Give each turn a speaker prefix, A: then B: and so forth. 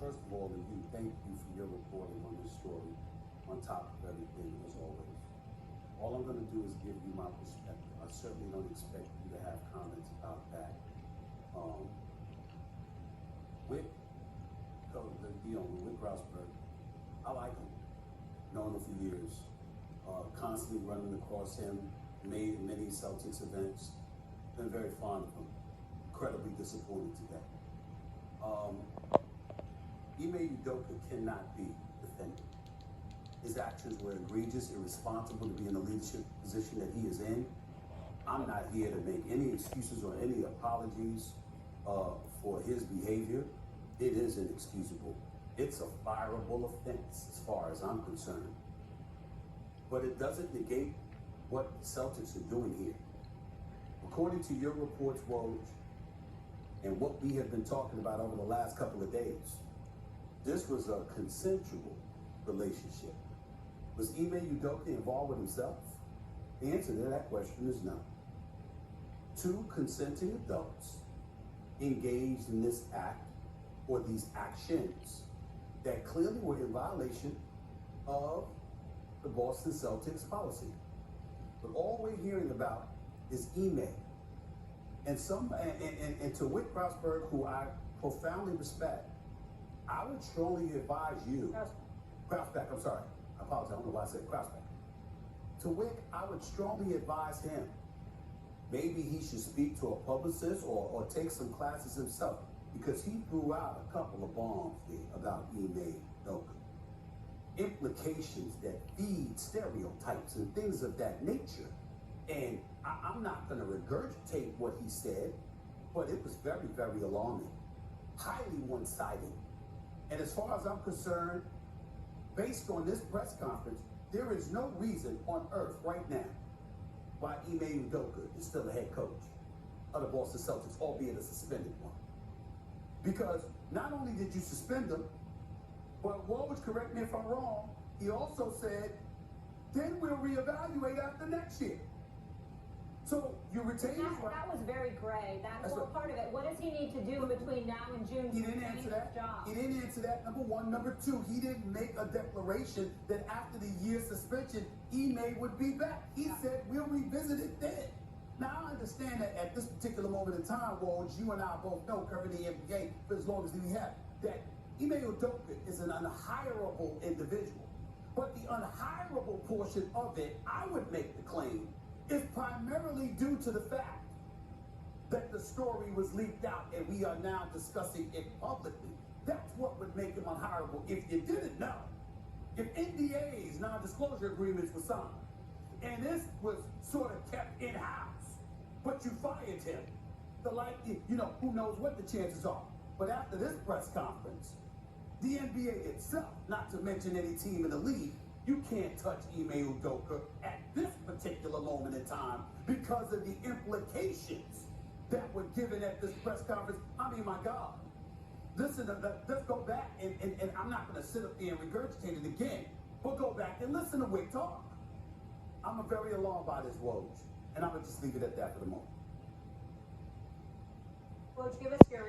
A: First of all, Lee, thank you for your reporting on this story, on top of everything, as always. All I'm going to do is give you my perspective. I certainly don't expect you to have comments about that. With Grousberg, I like him. Known him for years. Constantly running across him, made many Celtics events. Been very fond of him. Incredibly disappointed today. Ime Udoka cannot be defended. His actions were egregious, irresponsible to be in the leadership position that he is in. I'm not here to make any excuses or any apologies for his behavior. It is inexcusable. It's a fireable offense as far as I'm concerned. But it doesn't negate what the Celtics are doing here. According to your reports, Woj, and what we have been talking about over the last couple of days, this was a consensual relationship. Was Ime Udoka involved with himself? The answer to that question is no. Two consenting adults engaged in this act or these actions that clearly were in violation of the Boston Celtics policy. But all we're hearing about is Ime. And to Wick Grousberg, who I profoundly respect, I would strongly advise you, Krausbeck, I'm sorry, I apologize, I don't know why I said Krausbeck. To Wick, I would strongly advise him, maybe he should speak to a publicist or take some classes himself, because he threw out a couple of bombs there about Ime Udoka. Implications that feed stereotypes and things of that nature. And I'm not going to regurgitate what he said, but it was very, very alarming, highly one-sided. And as far as I'm concerned, based on this press conference, there is no reason on earth right now why Ime Udoka is still the head coach of the Boston Celtics, albeit a suspended one. Because not only did you suspend him, but Woj, correct me if I'm wrong, he also said, then we'll reevaluate after next year. So you retain his right.
B: That was very gray. That's all part of it. What does he need to do between now and June?
A: He didn't answer that. He didn't answer that, number one. Number two, he didn't make a declaration that after the year suspension, Ime would be back. He said, we'll revisit it then. Now, I understand that at this particular moment in time, Woj, you and I both know, covering the NBA for as long as we have, that Ime Udoka is an unhirable individual. But the unhirable portion of it, I would make the claim, is primarily due to the fact that the story was leaked out and we are now discussing it publicly. That's what would make him unhirable. If you didn't know, if NDAs, non-disclosure agreements, were signed, and this was sort of kept in-house, but you fired him, who knows what the chances are. But after this press conference, the NBA itself, not to mention any team in the league, you can't touch Ime Udoka at this particular moment in time because of the implications that were given at this press conference. I mean, my God. Listen, let's go back, and I'm not going to sit up there and regurgitate it again, but go back and listen to Wick talk. I'm very alarmed by this, Woj, and I'm going to just leave it at that for the moment.
B: Woj, give us your